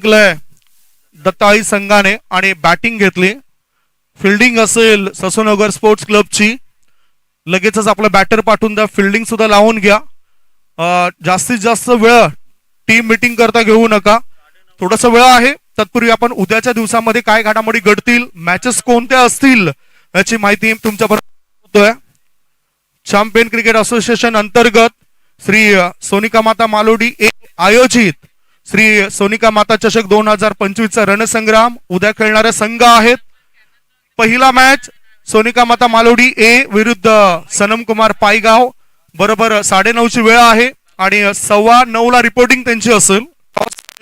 जिंकलंय दत्ताई संघाने आणि बॅटिंग घेतली. फिल्डिंग असेल ससूनगर स्पोर्ट्स क्लबची. लगेचच आपला बॅटर पाठवून द्या. फिल्डिंग सुद्धा लावून घ्या. जास्तीत जास्त वेळ टीम मीटिंग करता घेऊ नका. थोडासा वेळ आहे. तत्पूर्वी आपण उद्याच्या दिवसामध्ये काय घडामोडी घडतील, मॅचेस कोणत्या असतील याची माहिती तुमच्यापर्यंत. चॅम्पियन क्रिकेट असोसिएशन अंतर्गत श्री सोनिका माता मालोडी ए आयोजित श्री सोनिका माता चषक 2025 चा रणसंग्राम उद्या खेळणारे संघ आहेत. पहिला मॅच सोनिका माता मालोडी ए विरुद्ध सनम कुमार पायगाव. बरोबर 9:30 वेळ आहे आणि 9:15 ला रिपोर्टिंग त्यांची असेल.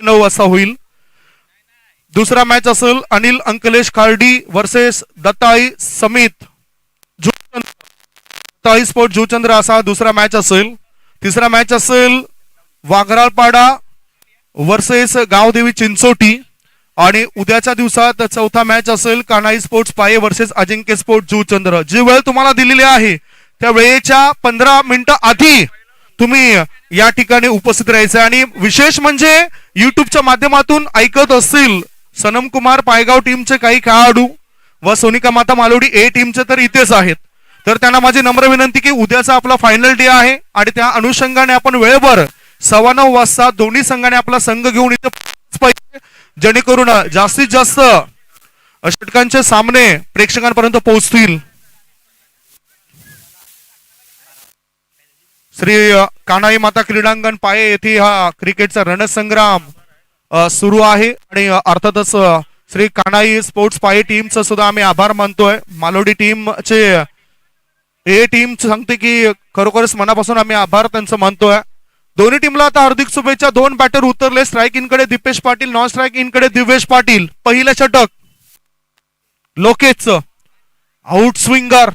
9 वाजता होईल. दुसरा मॅच असेल अनिल अंकलेश खार्डी वर्सेस दत्ताई समित दत्ताई स्पोर्ट जुचंद्र असा दुसरा मॅच असेल. तिसरा मॅच असेल वाघराळपाडा वर्सेस गावदेवी चिंचोटी. आणि उद्याच्या दिवसात चौथा मॅच असेल कान्हाई स्पोर्ट्स पाये वर्सेस अजिंक्य स्पोर्ट जुचंद्र. जी वेळ तुम्हाला दिलेली आहे त्या वेळेच्या 15 मिनिटं आधी तुम्ही या ठिकाणी उपस्थित राहायचं. आणि विशेष म्हणजे युट्यूबच्या माध्यमातून ऐकत असतील सनम कुमार पायगाव टीमचे काही खेळाडू व सोनिका माता मालोडी ए टीमचे तर इथेच आहेत. तर त्यांना माझी नम्र विनंती की उद्याचा आपला फायनल डे आहे आणि त्या अनुषंगाने आपण वेळेवर 9:15 वाजता दोन्ही संघाने आपला संघ घेऊन इथे पाहिजे, जेणेकरून जास्तीत जास्त षटकांचे सामने प्रेक्षकांपर्यंत पोहोचतील. श्री कान्हाई माता क्रीडांगण पाये येथे हा क्रिकेटचा रणसंग्राम सुरू आहे. आणि अर्थातच श्री कान्हाई स्पोर्ट्स पाये टीमचा सुद्धा आम्ही आभार मानतोय. मालोडी टीमचे ए टीम सांगते की खरोखरच मनापासून आम्ही आभार त्यांचं मानतोय. दोन्ही टीमला आता हार्दिक शुभेच्छा. 2 बॅटर उतरले. स्ट्राईक इन कडे दीपेश पाटील, नॉन स्ट्राईक इन कडे दिवेश पाटील. पहिलं षटक लोकेशचं. आउट स्विंगर,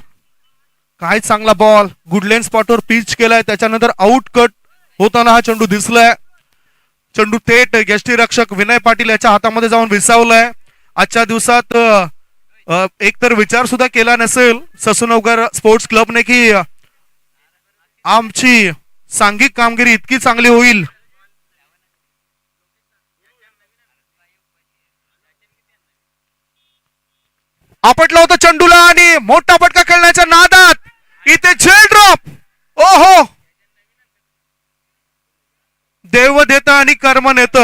काय चांगला बॉल, गुडलेन स्पॉटवर पिच केलाय. त्याच्यानंतर आउट कट होताना हा चेंडू दिसलाय. चेंडू थेट यष्टीरक्षक विनय पाटील याच्या हातामध्ये जाऊन विसावलाय. आजच्या दिवसात एकतर विचार सुद्धा केला नसेल ससूनगर स्पोर्ट्स क्लबने की आमची सांघिक कामगिरी इतकी चांगली होईल. आपटला होता चेंडूला आणि मोठा फटका खेळण्याच्या नादात इथे झेल ड्रॉप. ओहो, देव देत आणि कर्म नेत.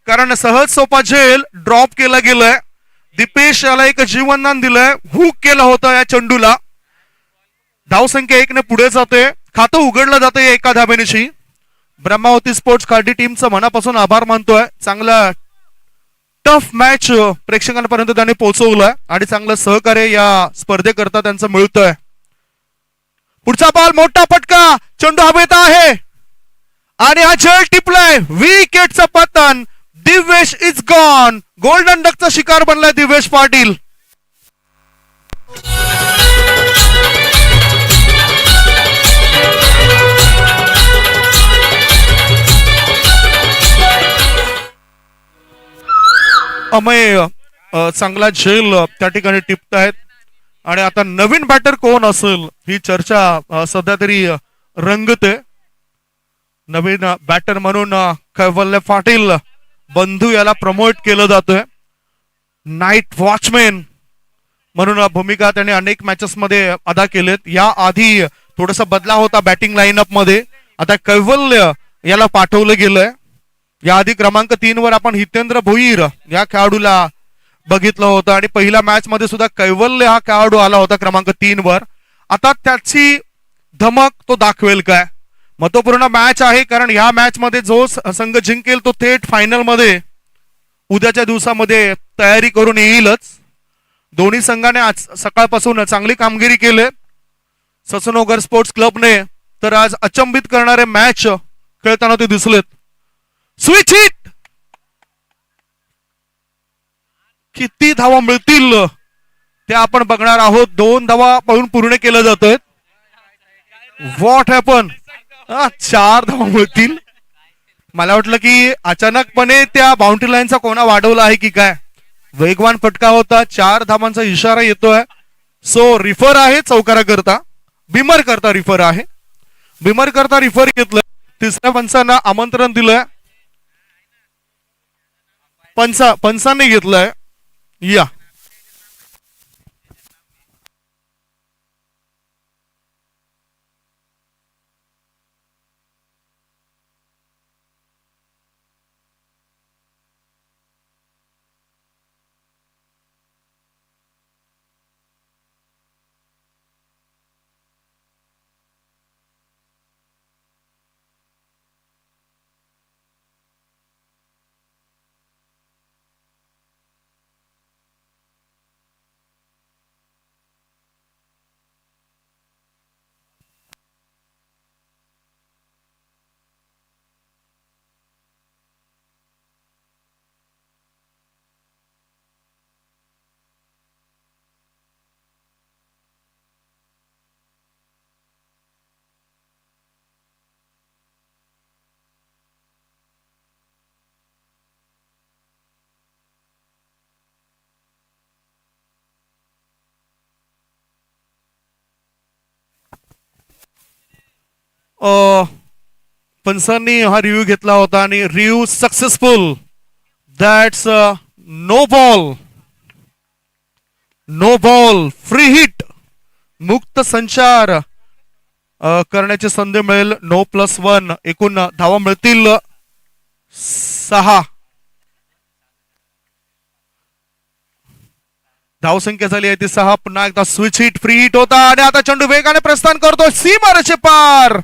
कारण सहज सोपा झेल ड्रॉप केला गेलाय. दीपेश याला एक जीवनदान दिलंय. हुक केलं होतं या चेंडूला. धावसंख्या 1 ने पुढे जाते. खातं उघडलं जातं या एका धाब्यानिशी. ब्रह्मावती स्पोर्ट्स खार्डी टीमचं मनापासून आभार मानतोय. चांगला टफ मॅच प्रेक्षकांपर्यंत त्यांनी पोहोचवलंय आणि चांगलं सहकार्य या स्पर्धेकरता त्यांचं मिळतंय. पुढचा बॉल, मोठा फटका, चेंडू हवेत आहे आणि हा झेल टिपलाय. विकेटचं पतन. Divesh is gone. गोल्डन डकचा शिकार बनलाय दिवेश पाटील. अमय चांगला झेल त्या ठिकाणी टिपतायत. आणि आता नवीन बॅटर कोण असेल ही चर्चा सध्या तरी रंगते. नवीन बॅटर म्हणून कैवल्य पाटील बंधू याला प्रमोट केलं जातोय. नाईट वॉचमॅन म्हणून भूमिका त्याने अनेक मॅचेस मध्ये अदा केलेत. या आधी थोडासा बदला होता बॅटिंग लाईनअप मध्ये. आता कैवल्य याला पाठवलं गेलंय. या आधी क्रमांक 3 वर आपण हितेंद्र भोईर या खेळाडूला बघितलं होतं आणि पहिल्या मॅच मध्ये सुद्धा कैवल्य हा खेळाडू आला होता क्रमांक 3 वर. आता त्याची धमक तो दाखवेल काय? महत्वपूर्ण मॅच आहे कारण ह्या मॅच मध्ये जो संघ जिंकेल तो थेट फायनल मध्ये उद्याच्या दिवसामध्ये तयारी करून येईलच. दोन्ही संघाने आज सकाळपासून चांगली कामगिरी केली. ससूनगर स्पोर्ट्स क्लबने तर आज अचंबित करणारे मॅच खेळताना ते दिसलेत. स्विच हिट, किती धावा मिळतील ते आपण बघणार आहोत. 2 धावा पळून पूर्ण केलं जात आहेत. व्हॉट हॅपन, 4 धावा मिळतील. मला वाटलं की अचानकपणे त्या बाउंड्री लाईनचा कोणा वाढवला आहे की काय. वेगवान फटका होता. 4 धावांचा इशारा येतोय. सो रिफर आहे चौकारा करता, बिमर करता रिफर आहे. बिमर करता रिफर घेतलं. तिसऱ्या पंचांना आमंत्रण दिलंय. पंचांनी घेतलंय. या पंचांनी हा रिव्ह्यू घेतला होता आणि review successful. That's no ball. No ball, free hit, मुक्त संचार करण्याची संधी मिळेल. 9+1 एकूण धावा मिळतील 6. धावसंख्या झाली आहे ती 6. पुन्हा एकदा स्विच हिट, फ्री हिट होता आणि आता चेंडू वेगाने प्रस्थान करतो सीमारेषे पार.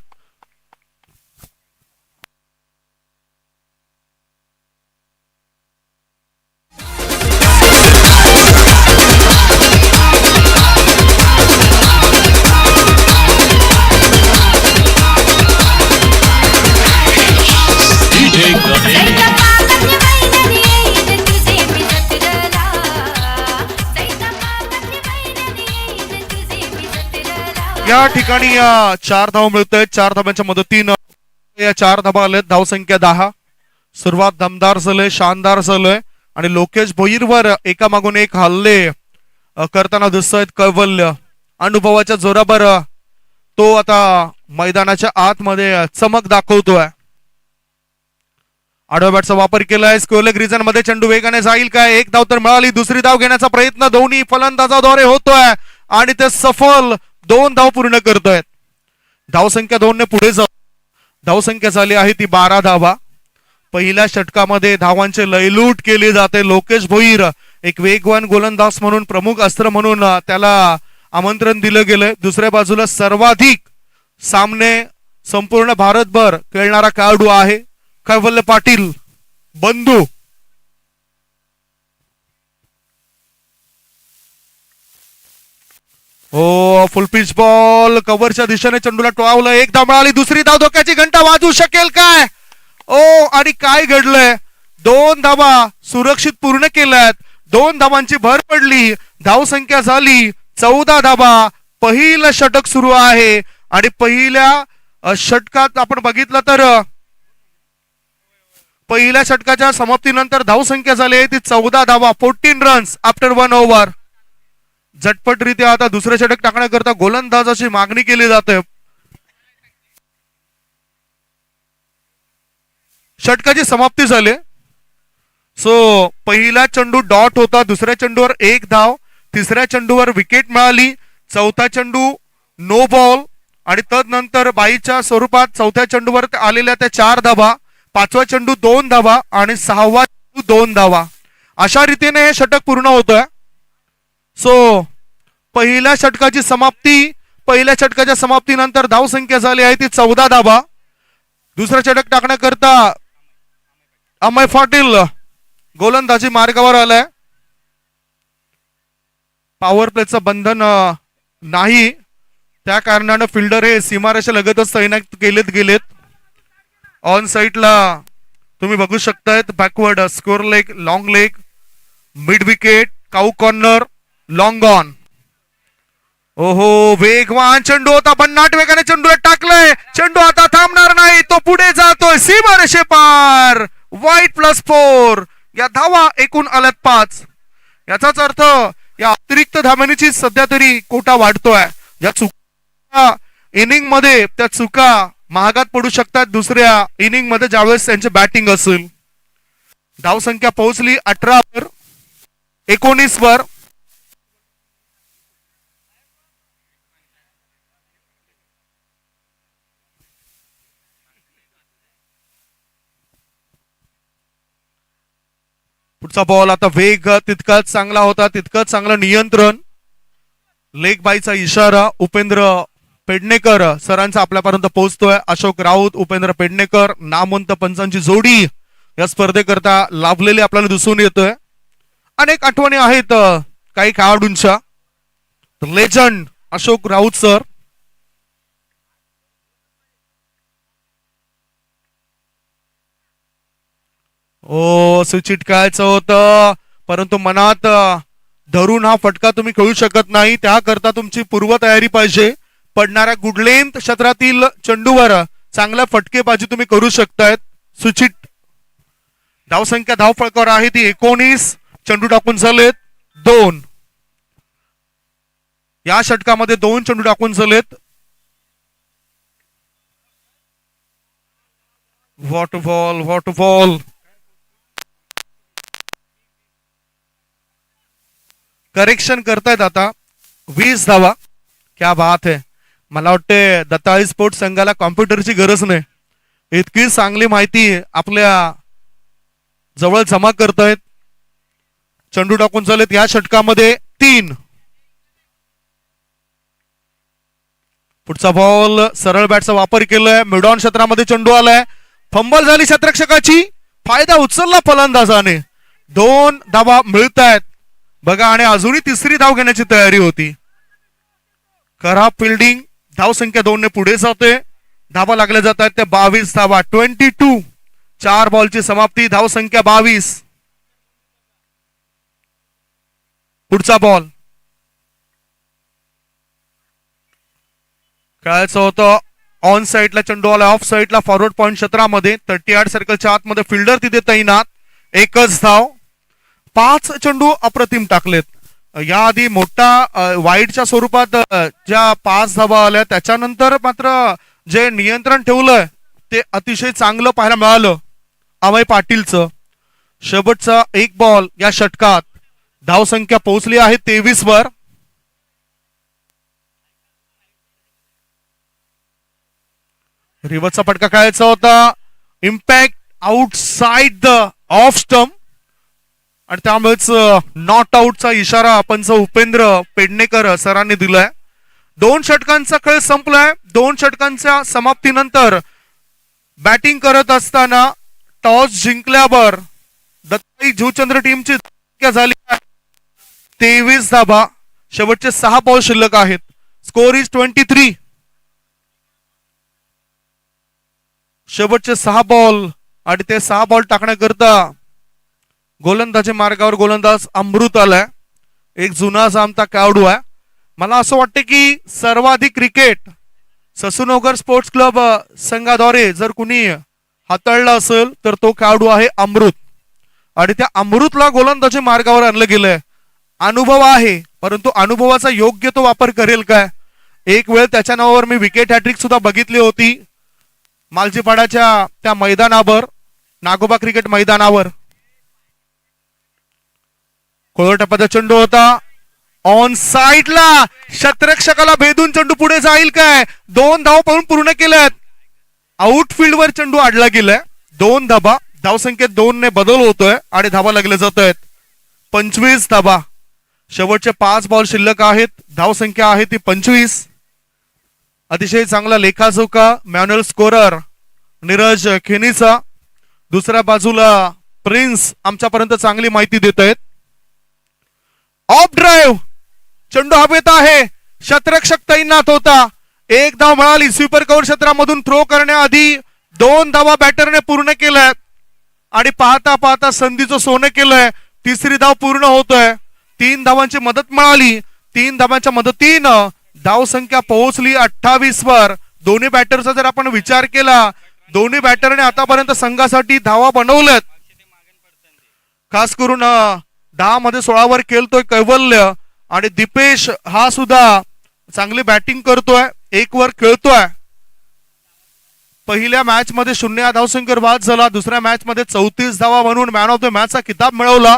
या ठिकाणी 4 धावा मिळत आहेत. 4 धाब्यांच्या मदतीनं या 4 धाबा आलेत. धावसंख्या 10. सुरुवात दमदार झालंय, शानदार झालंय आणि लोकेश भोईरवर एकामागून एक हल्ले करताना दिसत आहेत. कैवल्य अनुभवाच्या जोरावर तो आता मैदानाच्या आतमध्ये चमक दाखवतोय. आडव्या बॅटचा वापर केलाय. स्कोलक रिजन मध्ये चेंडू वेगाने जाईल काय? एक धाव तर मिळाली. दुसरी धाव घेण्याचा प्रयत्न दोन्ही फलंदाजाद्वारे होतोय आणि ते सफल. 2 धाव पूर्ण करतोय. धावसंख्या 2 ने पुढे जाऊ. धावसंख्या झाली आहे ती 12 धावा. पहिल्या षटकामध्ये धावांचे लयलूट केले जाते. लोकेश भोईर एक वेगवान गोलंदाज म्हणून, प्रमुख अस्त्र म्हणून त्याला आमंत्रण दिलं गेलंय. दुसऱ्या बाजूला सर्वाधिक सामने संपूर्ण भारतभर खेळणारा खेळाडू आहे कैवल्य पाटील बंधू. हो, फुल पिच बॉल कव्हरच्या दिशेने चेंडूला टोळावलं. एक धाव मिळाली. दुसरी धाव धोक्याची घंटा वाजू शकेल काय? ओ, आणि काय घडलंय? 2 धावा सुरक्षित पूर्ण केल्यात. 2 धावांची भर पडली. धावसंख्या झाली 14 धावा. पहिलं षटक सुरू आहे आणि पहिल्या षटकात आपण बघितलं तर पहिल्या षटकाच्या समाप्तीनंतर धावसंख्या झाली ती 14 धावा. 14 रन्स आफ्टर 1 ओव्हर. झटपटरित्या आता दुसरे षटक टाकण्याकरता गोलंदाजाची मागणी केली जाते. षटकाची समाप्ती झाली. सो पहिला चेंडू डॉट होता. दुसऱ्या चेंडूवर 1 धाव. तिसऱ्या चेंडूवर विकेट मिळाली. चौथा चेंडू नो बॉल आणि तदनंतर बाईच्या स्वरूपात चौथ्या चेंडूवर आलेल्या त्या 4 धावा. 5वा चेंडू 2 धावा आणि 6वा चेंडू 2 धावा. अशा रीतीने हे षटक पूर्ण होतोय. सो पहिल्या षटकाची समाप्ती. पहिल्या षटकाच्या समाप्तीनंतर धावसंख्या झाली आहे ती 14 धावा. दुसरा षटक टाकण्याकरता अमय पाटील गोलंदाजी मार्गावर आलाय. पॉवर प्लेचं बंधन नाही, त्या कारणानं फिल्डर हे सीमारेषा लगतच तैनात गेलेत. ऑन साइडला तुम्ही बघू शकतायत backward square leg, long leg, mid wicket, cow corner, long on. ओहो, वेगवान चेंडू होता. भन्नाट वेगाने चेंडू टाकलाय. चेंडू आता थांबणार नाही. तो पुढे जातोय सीमारेषे पार. वाईट +4. या धावा एकूण आल्यात 5. याचाच अर्थ या अतिरिक्त धावण्याची सध्या तरी कोटा वाढतोय. या चुका इनिंग मध्ये त्या चुका महागात पडू शकतात दुसऱ्या इनिंग मध्ये ज्यावेळेस त्यांचे बॅटिंग असेल. धावसंख्या पोहोचली 18 वर, 19 वर. पुढचा बॉल आता वेग तितकाच चांगला होता, तितकंच चांगलं नियंत्रण. लेग बायचा इशारा उपेंद्र पेडणेकर सरांचा आपल्यापर्यंत पोहोचतोय. अशोक राऊत, उपेंद्र पेडणेकर नामवंत पंचांची जोडी या स्पर्धेकरता लाभलेली आपल्याला दिसून येतोय. अनेक आठवणी आहेत काही खेळाडूंच्या. Legend Ashok Raut sir. ओ सुचित खेळायचं होतं, परंतु मनात धरून हा फटका तुम्ही खेळू शकत नाही. त्याकरता तुमची पूर्वतयारी पाहिजे. पडणाऱ्या गुडलेंथ क्षेत्रातील चेंडूवर चांगल्या फटकेबाजी तुम्ही करू शकतायत. सुचित धावसंख्या धावफळकावर आहे ती 19. चेंडू टाकून झालेत 2. या षटकामध्ये 2 चेंडू टाकून झालेत. What ball, what ball. Correction करतायत आता. 20 धावा. क्या बात है. मला वाटते दत्ताळी स्पोर्ट्स संघाला कॉम्प्युटरची गरज नाही, इतकी चांगली माहिती आपल्या जवळ जमा करतायत. चेंडू टाकून झालेत या षटकामध्ये 3. पुढचा बॉल सरळ बॅटचा वापर केलाय. मिडॉन क्षेत्रामध्ये चेंडू आलाय. फंबल झाली क्षेत्ररक्षकाची. फायदा उचलला फलंदाजाने. 2 धावा मिळत आहेत बघा, आणि अजूनही 3री धाव घेण्याची तयारी होती. खराब फिल्डिंग. धावसंख्या 2 ने पुढे जाते. धावा लागल्या जात आहेत त्या 22 धावा. 22. 4 बॉलची समाप्ती. धावसंख्या 22. पुढचा बॉल खेळायचं होतं. ऑन साइडला चेंडू आला, ऑफ साइडला फॉरवर्ड पॉइंट क्षेत्रामध्ये 38 सर्कलच्या आतमध्ये फिल्डर तिथे तैनात. 1च धाव. 5 चेंडू अप्रतिम टाकलेत. याआधी मोठा वाईडच्या स्वरूपात ज्या 5 धावा आल्या, त्याच्यानंतर मात्र जे नियंत्रण ठेवलंय ते अतिशय चांगलं पाहायला मिळालं अमय पाटीलचं. शेवटचा 1 बॉल या षटकात. धावसंख्या पोहोचली आहे 23 वर. रिव्हर्सचा फटका खेळायचा होता. Impact outside the off stump, आणि त्यामुळेच नॉट आउटचा इशारा पंच उपेंद्र पेडणेकर सरांनी दिलाय. 2 षटकांचा खेळ संपलाय. 2 षटकांच्या समाप्तीनंतर बॅटिंग करत असताना टॉस जिंकल्यावर दत्ताई जुचंद्र टीमची झाली 23 धावा. शेवटचे 6 बॉल शिल्लक आहेत. Score is 23. शेवटचे 6 बॉल, आणि ते 6 बॉल टाकण्याकरता गोलंदाजी मार्गावर गोलंदाज अमृत आलाय. एक जुना जामता खेळाडू आहे. मला असं वाटतं की सर्वाधिक क्रिकेट ससूनगर स्पोर्ट्स क्लब संघाद्वारे जर कुणी हाताळला असेल तर तो खेळाडू आहे अमृत, आणि त्या अमृतला गोलंदाजी मार्गावर आणलं गेलंय. अनुभव आहे, परंतु अनुभवाचा योग्य तो वापर करेल काय. एक वेळ त्याच्या नावावर मी विकेट हॅट्रिक सुद्धा बघितली होती मालजीपाडाच्या त्या मैदानावर, नागोबा क्रिकेट मैदानावर. कोळटप्पाचा चेंडू होता. ऑन साइडला क्षेत्ररक्षकाला भेदून चेंडू पुढे जाईल काय. 2 धाव पळून पूर्ण केल्यात. आउटफील्ड वर चेंडू आडला गेलाय. 2 धाबा. धावसंख्येत 2 ने बदल होतोय आणि धावा लागले जात आहेत. 25 धाबा. शेवटचे 5 बॉल शिल्लक आहेत. धावसंख्या आहे ती 25. अतिशय चांगला लेखाजोखा मॅन्युअल स्कोरर नीरज खेनीचा. दुसऱ्या बाजूला प्रिन्स आमच्यापर्यंत चांगली माहिती देत आहेत. Of drive. चेंडू हवेत आहे. क्षेत्ररक्षक तैनात होता. 1 धाव मिळाली. स्वीपर कव्हर क्षेत्रामधून थ्रो करण्याआधी 2 धावा बॅटरने पूर्ण केल्यात, आणि पाहता पाहता संधीचं सोनं केलंय. 3री धाव पूर्ण होतोय. 3 धावांची मदत मिळाली. 3 धावांच्या मदतीनं धावसंख्या पोहोचली 28 वर. दोन्ही बॅटरचा जर आपण विचार केला, दोन्ही बॅटरने आतापर्यंत संघासाठी धावा बनवल्यात. खास करून 10 मध्ये 16 वर खेळतोय कैवल्य, आणि दीपेश हा सुद्धा चांगली बॅटिंग करतोय. 1 वर खेळतोय. पहिल्या मॅच मध्ये 0 या धावसंख्येवर बाद झाला, दुसऱ्या मॅच मध्ये 34 धावा म्हणून मॅन ऑफ द मॅचचा किताब मिळवला.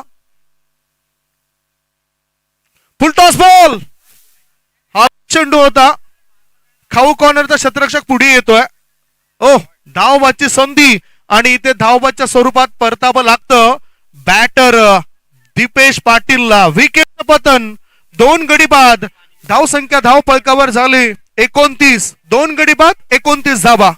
फुल टॉस बॉल, हा चेंडू होता. खाऊ कॉर्नरचा क्षेत्ररक्षक पुढे येतोय. ओ, धावबादची संधी आणि इथे धावबादच्या स्वरूपात परतावं लागतं. बॅटर दीपेश पाटीलला विकेट पतन. 2 गडी बाद. धावसंख्या धाव फलकावर झाली 29. 2 गडी बाद 29 धावा.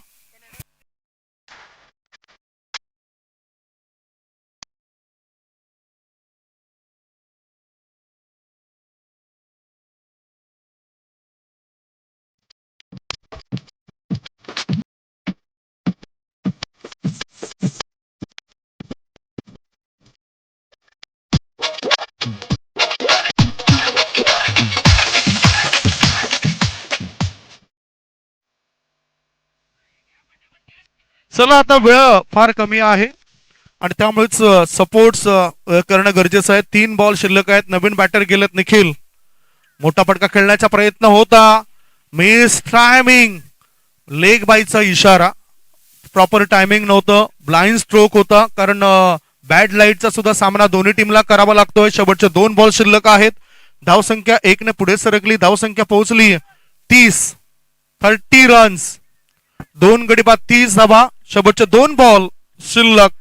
चला, आता वेळ फार कमी आहे आणि त्यामुळेच सपोर्ट्स करणं गरजेचं आहे. 3 बॉल शिल्लक आहेत. नवीन बॅटर गेलेत निखिल. मोठा फटका खेळण्याचा प्रयत्न होता. Miss timing. लेग बाईचा इशारा. प्रॉपर टायमिंग नव्हतं. ब्लाइंड स्ट्रोक होता, कारण बॅड लाईटचा सुद्धा सामना दोन्ही टीमला करावा लागतोय. शेवटचे 2 बॉल शिल्लक आहेत. धावसंख्या 1 ने पुढे सरकली. धावसंख्या पोहोचली 30 रन्स. 2 गडी बाद 30 धावा. शेवटचे 2 बॉल शिल्लक.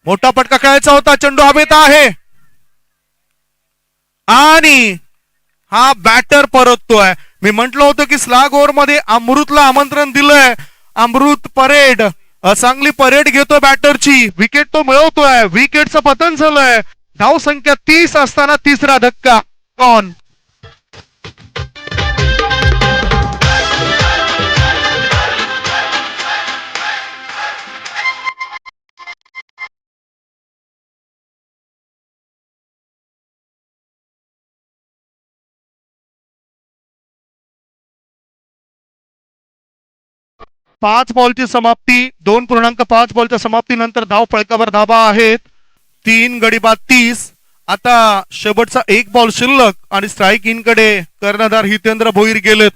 मोठा फटका खेळायचा होता. चेंडू हवेत आहे आणि हा बॅटर परततोय. मी म्हटलं होतं की स्लॅग ओव्हर मध्ये अमृतला आमंत्रण दिलंय. अमृत परेड, चांगली परेड घेतोय बॅटरची. विकेट तो मिळवतोय. विकेटचं पतन झालंय. धावसंख्या 30 असताना तिसरा धक्का. कॉन. पाच बॉलची समाप्ती. 2.5 बॉलच्या समाप्तीनंतर धाव फळकावर धाबा आहेत 3 गडी बाद 30. आता शेवटचा 1 बॉल शिल्लक आणि स्ट्राईक इन कडे कर्णधार हितेंद्र भोईर गेलेत.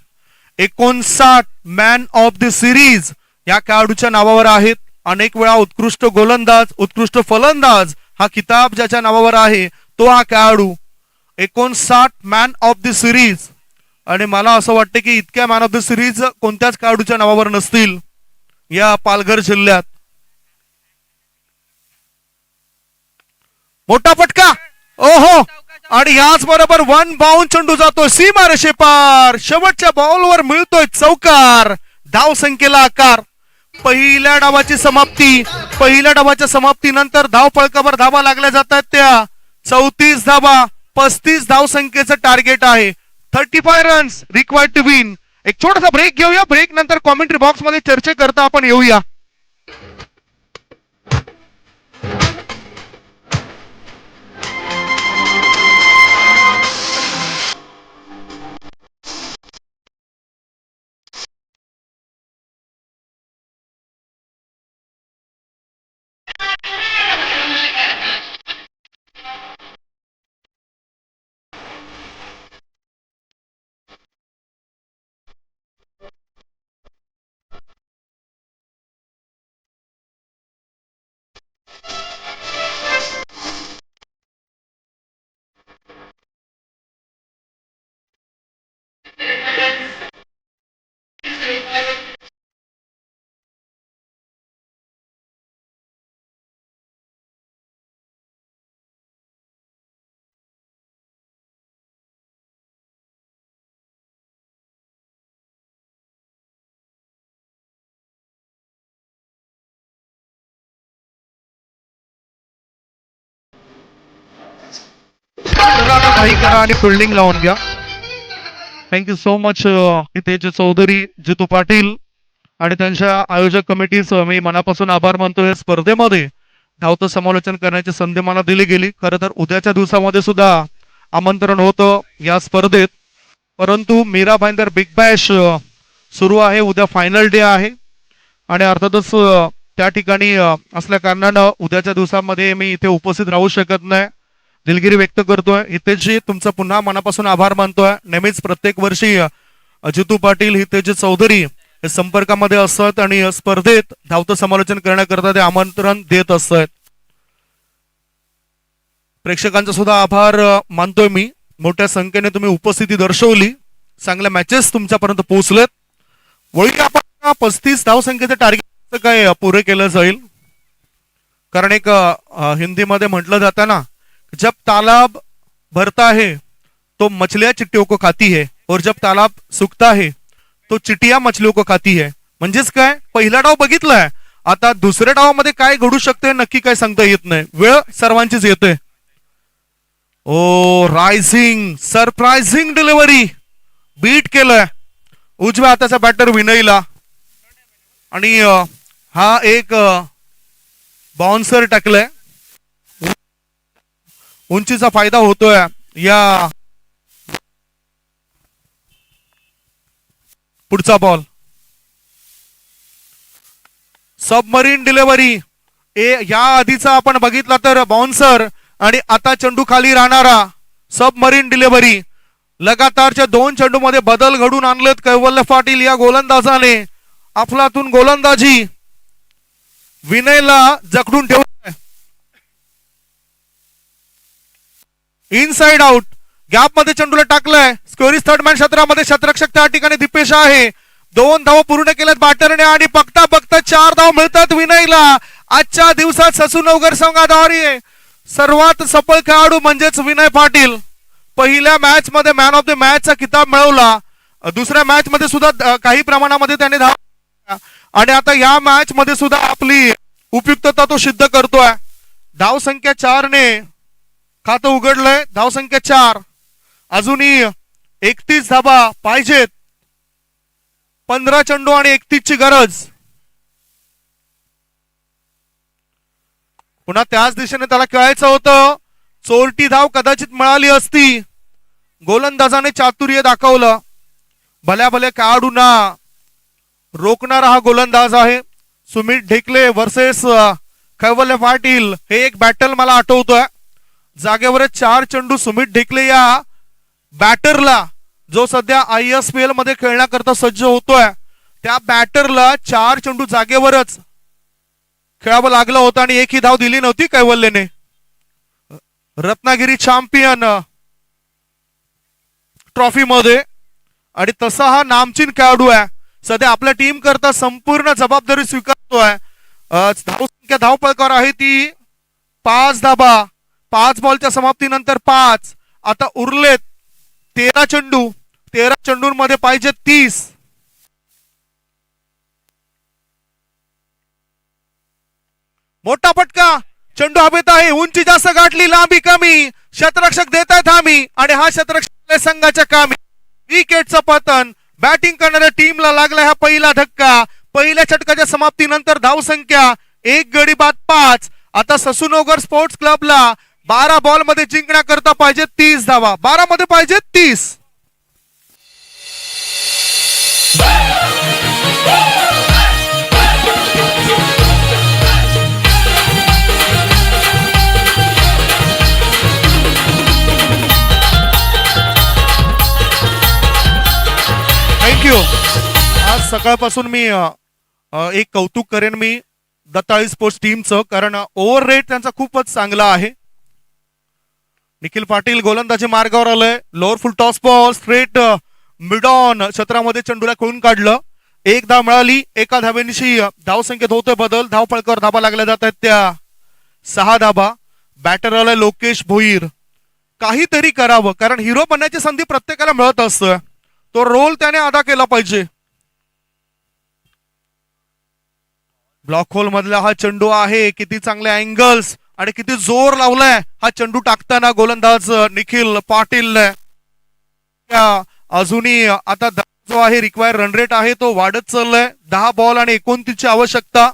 59 मॅन ऑफ द सिरीज या खेळाडूच्या नावावर आहेत. अनेक वेळा उत्कृष्ट गोलंदाज, उत्कृष्ट फलंदाज हा किताब ज्याच्या नावावर आहे तो हा खेळाडू. 59 मॅन ऑफ द सिरीज. आणि मला असं वाटतं की इतक्या मॅन ऑफ द सिरीज कोणत्याच खेळाडूच्या नावावर नसतील या पालघर जिल्ह्यात. मोठा फटका. ओहो, आणि याच बरोबर 1 बाउंड चेंडू जातो सीमारेषे पार. शेवटच्या बॉलवर मिळतोय चौकार. धाव संख्येला आकार. पहिल्या डावाची समाप्ती. पहिल्या डावाच्या समाप्तीनंतर धाव फळकावर धावा लागल्या जातात त्या 34 धावा. 35 धाव संख्येचं टार्गेट आहे. 35 रन्स रिक्वायर्ड टू विन. एक छोटासा ब्रेक घेऊया. ब्रेक नंतर कॉमेंट्री बॉक्स मध्ये चर्चा करता आपण येऊया. काही करा आणि फिल्डिंग लावून घ्या. Thank you so much Hitesh Chaudhari, Jitu Patil आणि त्यांच्या आयोजक कमिटीचं मी मनापासून आभार मानतो. या स्पर्धेमध्ये धावतं समालोचन करण्याची संधी मला दिली गेली. खरं तर उद्याच्या दिवसामध्ये सुद्धा आमंत्रण होतं या स्पर्धेत, परंतु मीरा भाईंदर बिग बॅश सुरू आहे. उद्या फायनल डे आहे आणि अर्थातच त्या ठिकाणी असल्या कारणानं उद्याच्या दिवसामध्ये मी इथे उपस्थित राहू शकत नाही. दिलगिरी व्यक्त करतोय. हितेशजी, तुमचं पुन्हा मनापासून आभार मानतोय. नेहमीच प्रत्येक वर्षी जितू पाटील हितेज चौधरी हे संपर्कामध्ये असतात आणि स्पर्धेत धावतं समालोचन करण्याकरता ते आमंत्रण देत असतात. प्रेक्षकांचा सुद्धा आभार मानतोय मी. मोठ्या संख्येने तुम्ही उपस्थिती दर्शवली, चांगल्या मॅचेस तुमच्यापर्यंत पोहोचलेत. वळी आपण 35 धावसंख्येचं टार्गेट काय पुरे केलं जाईल, कारण एक हिंदीमध्ये म्हटलं जातं ना, जब तालाब भरता है तो मछलियां चिट्टियों को खाती है और जब तालाब सुकता है तो चिटिया मछलियों को खाती है. म्हणजेच काय, पहिला डाव बघितलाय, आता दुसऱ्या डावामध्ये काय घडू शकते नक्की काय सांगता येत नाही. वेळ सर्वांचीच येते. ओ रायझिंग सरप्राइझिंग डिलिव्हरी, बीट केलंय उजव्या हाताचा बॅटर विनयला आणि हा एक बाउन्सर टाकलाय. उंचीचा फायदा होतोय या. पुढचा बॉल सबमरीन डिलिव्हरी. या आधीचा आपण बघितला तर बाउन्सर आणि आता चेंडू खाली राहणारा सबमरीन डिलिव्हरी. लगातारच्या 2 चेंडूमध्ये बदल घडून आणलेत कैवल्य पाटील या गोलंदाजाने. अफलातून गोलंदाजी, विनयला जखडून ठेवलाय. इनसाइड आउट, गॅप मध्ये चेंडूला टाकलाय. स्कोरीज थर्ड मॅन क्षेत्रामध्ये शतरक्षक त्या ठिकाणी दिपेश आहे. 2 धाव पूर्ण केल्यात बॅटरने आणि बघता बघता 4 धाव मिळतात विनयला. आजच्या दिवसात ससूनगर संघाद्वारे सर्वात सफल खेळाडू म्हणजेच विनय पाटील. पहिल्या मॅच मध्ये मॅन ऑफ द मॅचचा किताब मिळवला. दुसऱ्या मॅच मध्ये सुद्धा काही प्रमाणामध्ये त्याने धाव आणि आता या मॅच मध्ये सुद्धा आपली उपयुक्तता तो सिद्ध करतोय. धाव संख्या 4 ने खातं उघडलंय. धाव संख्या 4. अजूनही 31 धाबा पाहिजेत. 15 चेंडू आणि 31 ची गरज. पुन्हा त्याच दिशेने त्याला खेळायचं होतं. चोरटी धाव कदाचित मिळाली असती. गोलंदाजाने चातुर्य दाखवलं. भल्या भल्या खेळाडूंना रोखणारा हा गोलंदाज आहे. सुमित ढेकले वर्सेस कैवल्य पाटील हे एक बॅटल मला आठवतोय. जागेवर 4 चेंडू सुमित ढेकले या बॅटरला, जो सध्या ISPL मध्ये खेळण्याकरता सज्ज होतोय, त्या बॅटरला 4 चेंडू जागेवरच खेळावं लागलं होतं आणि एकही धाव दिली नव्हती कैवल्यने. रत्नागिरी चॅम्पियन ट्रॉफी मध्ये आणि तसा हा नामचीन खेळाडू आहे. सध्या आपल्या टीम करता संपूर्ण जबाबदारी स्वीकारतोय. धावसंख्या धावपळकर आहे ती 5 धाबा. 5 बॉलच्या समाप्तीनंतर 5. आता उरलेत 13 चेंडू. 13 चेंडूंमध्ये पाहिजे 30. मोठा फटका, चेंडू हवेत आहे. उंची जास्त गाठली, लांबी कमी. शतरक्षक देत आहेत हामी आणि हा शतरक्षक संघाच्या कामी. विकेटचं पतन. बॅटिंग करणाऱ्या टीमला लागला हा पहिला धक्का. पहिल्या षटकाच्या समाप्तीनंतर धावसंख्या 1 गडी बाद 5. आता ससूनगर स्पोर्ट्स क्लबला 12 बॉल मध्ये जिंकण्याकरता पाहिजे 30 धावा. 12 मध्ये पाहिजे 30. थँक्यू. आज सकाळपासून मी एक कौतुक करेन मी दत्ताळी स्पोर्ट्स टीमचं, कारण ओव्हर रेट त्यांचा खूपच चांगला आहे. निखिल पाटील गोलंदाजी मार्गावर आलंय. Lower full toss ball straight mid on क्षेत्रामध्ये चेंडूला खोलून काढलं. 1 धाव मिळाली. एका धावेनिशी धावसंख्येत होतोय बदल. धावपळकर धाबा लागल्या जात आहेत त्या 6 धाबा. बॅटर आलाय लोकेश भोईर. काहीतरी करावं, कारण हिरो बनण्याची संधी प्रत्येकाला मिळत असतं. तो रोल त्याने अदा केला पाहिजे. ब्लॉक होल मधला हा चेंडू आहे. किती चांगले अँगल्स आणि किती जोर लावलाय हा चेंडू टाकताना गोलंदाज निखिल पाटील. अजूनही आता जो आहे रिक्वायर रन रेट आहे तो वाढत चाललाय. 10 बॉल आणि 29 ची आवश्यकता.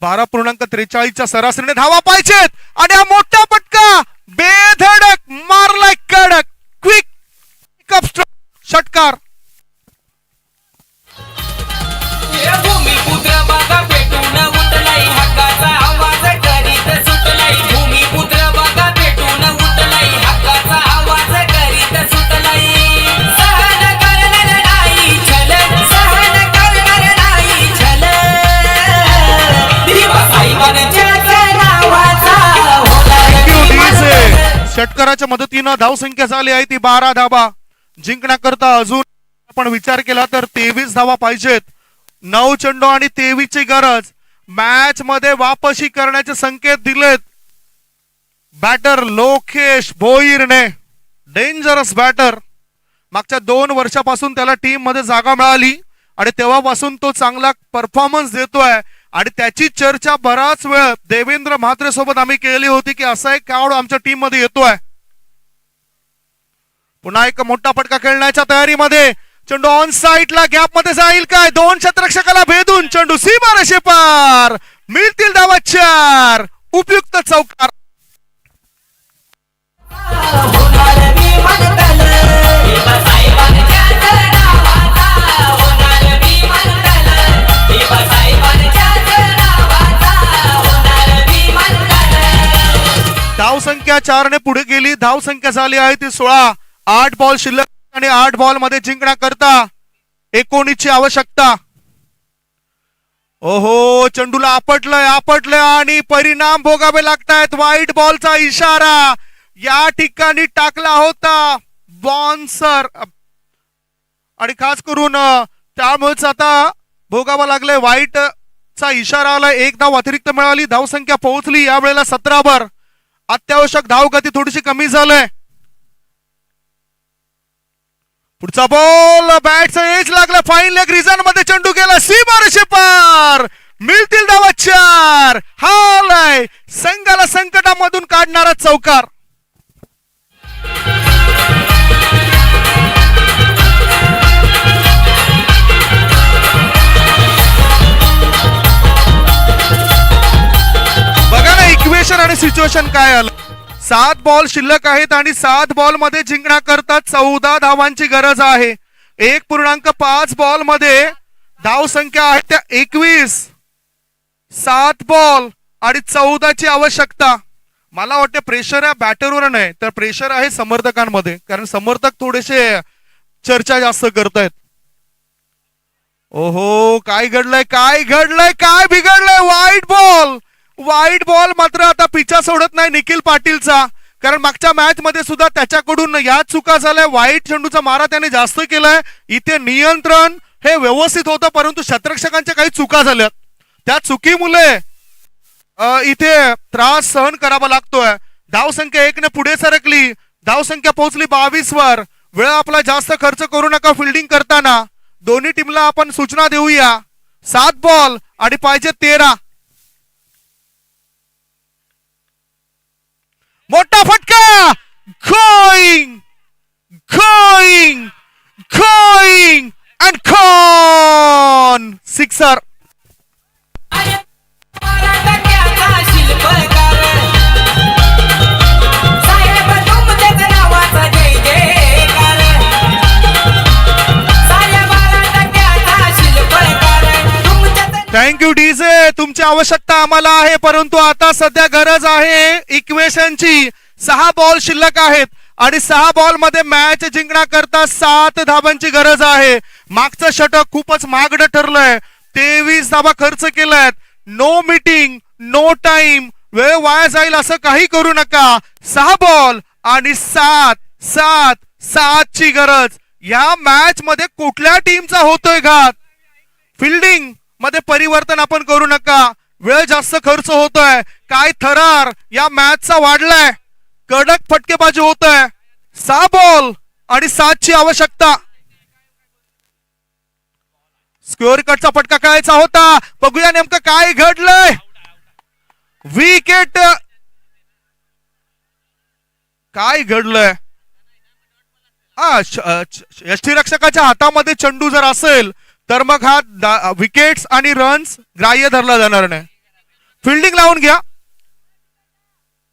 .43 सरासरीने धावा पाहिजेत आणि हा मोठा पटका बेधडक मारलाय कडक. क्विक षटकार. भूमिपुत्र बागा पेटून उठलाय, हक्काचा आवाज करीत सुटलाय. भूमिपुत्र षटकाराच्या मदतीनं धावसंख्या झाली आहे ती 12 धावा. जिंकण्याकरता अजून आपण विचार केला तर 23 धावा पाहिजेत. 9 चेंडू आणि 23 ची गरज. मॅच मध्ये वापसी करण्याचे संकेत दिलेत बॅटर लोकेश भोईरने. Dangerous batter. मागच्या 2 वर्षापासून त्याला टीम मध्ये जागा मिळाली आणि तेव्हापासून तो चांगला परफॉर्मन्स देतोय आणि त्याची चर्चा बराच वेळ देवेंद्र म्हात्रे सोबत आम्ही केली होती की असा एक खेळाडू आमच्या टीम मध्ये येतोय. पुन्हा एक मोठा फटका खेळण्याच्या तयारीमध्ये. चेंडू ऑन साइडला गॅप मध्ये जाईल काय? 2 क्षेत्ररक्षकाला भेदून चेंडू सीमारेषे पार. मिळतील धावा 4. उपयुक्त चौकार. धावसंख्या 4 ने पुढे गेली. धावसंख्या झाली आहे ती 16. 8 बॉल शिल्लक आणि 8 बॉल मध्ये जिंकण्याकरता 19 ची आवश्यकता. ओहो, चेंडूला आपटलंय आणि परिणाम भोगावे लागतायत. व्हाईट बॉलचा इशारा या ठिकाणी टाकला होता बॉन्सर आणि खास करून त्यामुळेच आता भोगावा लागले. व्हाईट चा इशारा आला. 1 धाव अतिरिक्त मिळाली. धावसंख्या पोहोचली यावेळेला 17 वर. अत्यावश्यक धाव गती थोडीशी कमी झालंय. पुढचा बॉल बॅटचा एज लागला. फाईन लेग रिझन मध्ये चेंडू गेला सीमारेषे पार. मिळतील धावा 4. हाय संघाला संकटामधून काढणारा चौकार. बघा ना इक्वेशन आणि सिच्युएशन काय आलं. 7 बॉल शिल्लक आहेत आणि 7 बॉल मध्ये जिंकण्याकरता 14 धावांची गरज आहे. 1.5 बॉल मध्ये धाव संख्या आहे त्या 21. 7 बॉल आणि 14 ची आवश्यकता. मला वाटतं प्रेशर या बॅटरवर नाही तर प्रेशर आहे समर्थकांमध्ये, कारण समर्थक थोडेसे चर्चा जास्त करतायत. ओहो, काय घडलंय काय बिघडलंय. व्हाईट बॉल मात्र आता पिछा सोडत नाही निखिल पाटीलचा, कारण मागच्या मॅच मध्ये सुद्धा त्याच्याकडून या चुका झाल्या. व्हाईट चेंडूचा मारा त्याने जास्त केलाय. इथे नियंत्रण हे व्यवस्थित होतं परंतु शतरक्षकांच्या काही चुका झाल्यात. त्या चुकीमुळे इथे त्रास सहन करावा लागतोय. धावसंख्या 1 ने पुढे सरकली. धावसंख्या पोहोचली 22 वर. वेळ आपला जास्त खर्च करू नका फिल्डिंग करताना. दोन्ही टीमला आपण सूचना देऊया. 7 बॉल आणि पाहिजे 13. मोठा फटका. Going and gone. Sixer. Thank you DJ. तुमची आवश्यकता आम्हाला आहे परंतु आता सध्या गरज आहे इक्वेशनची. 6 बॉल शिल्लक आहेत आणि 6 बॉल मध्ये मॅच जिंकण्याकरता 7 धावांची गरज आहे. मागचं षटक खूपच महागडं ठरलंय. 23 धावा खर्च केल्यात. No meeting no time. वेळ वाया जाईल असं काही करू नका. 6 बॉल आणि 7 ची गरज. या मॅच मध्ये कुठल्या टीमचा होतोय घात. फिल्डिंग मध्ये परिवर्तन आपण करू नका. वेळ जास्त खर्च होतोय. काय थरार या मॅचचा वाढलाय. कडक फटकेबाजी होतोय. 6 बॉल आणि 7 ची आवश्यकता. स्क्वेअर कटचा फटका खेळायचा होता. बघूया नेमकं काय घडलंय. विकेट. काय घडलंय. यष्टीरक्षकाच्या हातामध्ये चेंडू जर असेल तर मग हा विकेट्स आणि रन्स ग्राह्य धरला जाणार नाही. फिल्डिंग लावून घ्या.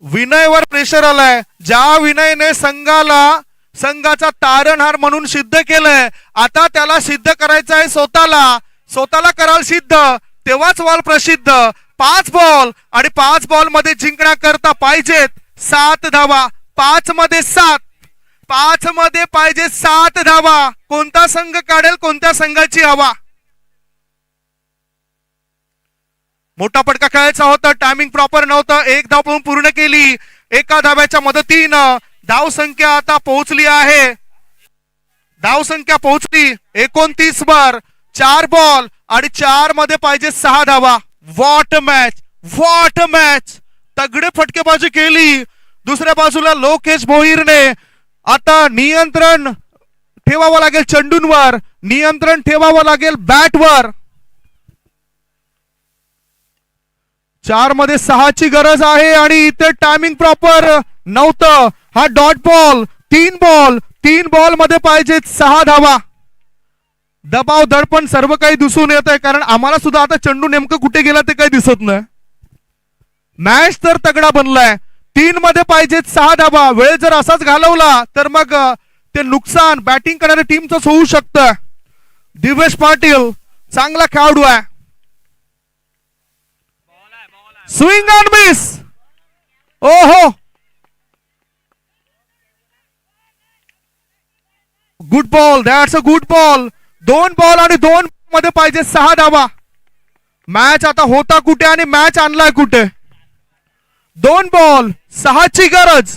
विनयवर प्रेशर आलाय. ज्या विनयने संघाचा तारणहार म्हणून सिद्ध केलंय आता त्याला सिद्ध करायचं आहे स्वतःला कराल सिद्ध तेव्हाच वाल प्रसिद्ध. 5 बॉल आणि 5 बॉल मध्ये जिंकण्याकरता पाहिजेत 7 धावा. 5 मध्ये 7. 5 मध्ये पाहिजे 7 धावा. कोणता संघ काढेल कोणत्या संघाची हवा. मोठा फटका खेळायचा होता. टायमिंग प्रॉपर नव्हतं. 1 धाव पूर्ण केली. एका धाब्याच्या मदतीनं धावसंख्या आता पोहोचली आहे. धावसंख्या पोहोचली 29 वर. 4 बॉल आणि 4 मध्ये पाहिजे 6 धावा. What match, what match. तगडे फटकेबाजी केली. दुसऱ्या बाजूला लोकेश भोईरने आता नियंत्रण ठेवावं लागेल चेंडूंवर, नियंत्रण ठेवावं लागेल बॅटवर. 4 मध्ये 6 ची गरज आहे आणि इथे टायमिंग प्रॉपर नव्हतं. हा डॉट बॉल. 3 बॉल मध्ये पाहिजे 6 धावा. दबाव दडपण सर्व काही दिसून येत आहे, कारण आम्हाला सुद्धा आता चेंडू नेमकं कुठे गेला ते काही दिसत नाही. मॅच तर तगडा बनलाय. 3 मध्ये पाहिजे 6 धावा. वेळ जर असाच घालवला तर मग ते नुकसान बॅटिंग करणाऱ्या टीमच होऊ शकतं. दिवेश पाटील चांगला खेळाडू आहे. Swing and miss. ओहो, good ball. That's a good ball. 2 ball आणि 2 मध्ये पाहिजे 6 धावा. मॅच आता होता कुठे आणि मॅच आणलाय कुठे. 2 बॉल 6 ची गरज.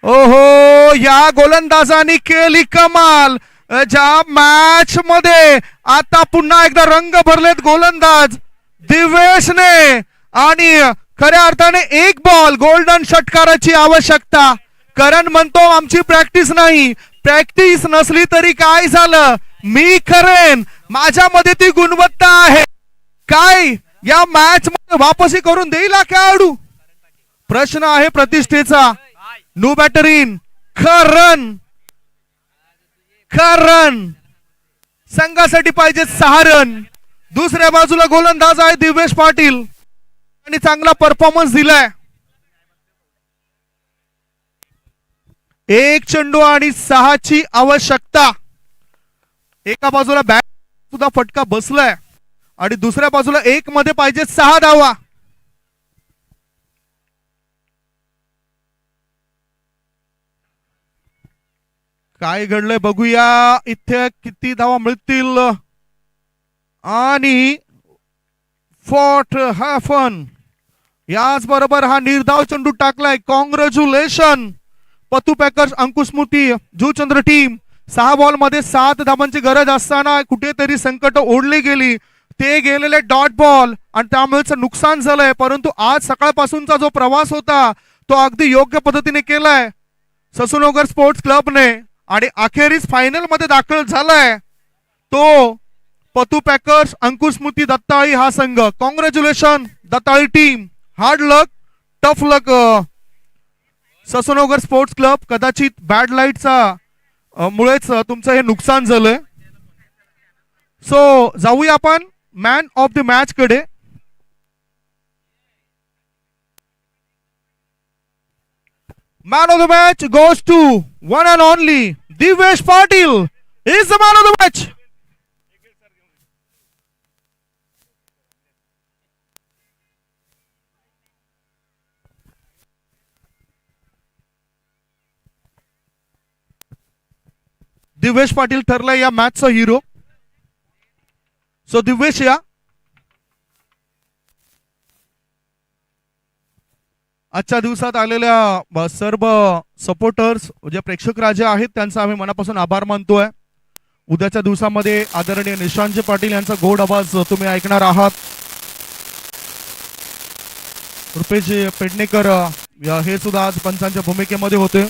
ओहो, या गोलंदाजांनी केली कमाल. ज्या मॅच मध्ये आता पुन्हा एकदा रंग भरलेत गोलंदाज दिवेशने. आणि खऱ्या अर्थाने 1 बॉल गोल्डन षटकाराची आवश्यकता. करण म्हणतो आमची प्रॅक्टिस नाही. प्रॅक्टिस नसली तरी काय झालं, मी करेन. माझ्यामध्ये ती गुणवत्ता आहे. काय या मॅच मध्ये वापसी करून देईल हा खेळाडू, प्रश्न आहे प्रतिष्ठेचा. No batter in. करण संघासाठी पाहिजे 6 रन. दुसऱ्या बाजूला गोलंदाज आहे दिवेश पाटील आणि चांगला परफॉर्मन्स दिलाय. 1 चेंडू आणि 6 ची आवश्यकता. एका बाजूला बॅट सुद्धा फटका बसलाय आणि दुसऱ्या बाजूला 1 मध्ये पाहिजे 6 धावा. काय घडलंय बघूया. इथे किती धावा मिळतील. आणि फॉट हॅफन याच बरोबर हा निर्धाव चेंडू टाकलाय. कॉंग्रॅच्युलेशन पतू पॅकर्स, अंकुश स्मृती, जुचंद्र टीम. 6 बॉल मध्ये 7 धावांची गरज असताना कुठेतरी संकट ओढली गेली. ते गेलेले डॉट बॉल आणि त्यामुळे नुकसान झालंय. परंतु आज सकाळपासूनचा जो प्रवास होता तो अगदी योग्य पद्धतीने केलाय ससूनगर स्पोर्ट्स क्लबने आणि अखेरीस फायनल मध्ये दाखल झालाय तो पतू पॅकर्स, अंकुश स्मृती, दत्ताळी हा संघ. Congratulation Dattali team. Hard luck, tough luck Sasunagar sports club. कदाचित बॅड लाईटचा मुळेच तुमचं हे नुकसान झालंय. सो जाऊया आपण मॅन ऑफ द मॅच कडे. Man of the match goes to one and only Divesh Patil. He is the man of the match. Divesh Patil ठरला या मॅचचा हिरो. सो दिवेश या. आजच्या दिवसात आलेल्या सर्व सपोर्टर्स जे प्रेक्षक राजे आहेत त्यांचा आम्ही मनापासून आभार मानतोय. उद्याच्या दिवसामध्ये आदरणीय निशांत पाटील यांचा गोड आवाज तुम्ही ऐकणार आहात. रुपेश पेडणेकर हे सुद्धा आज पंचांच्या भूमिकेमध्ये होते.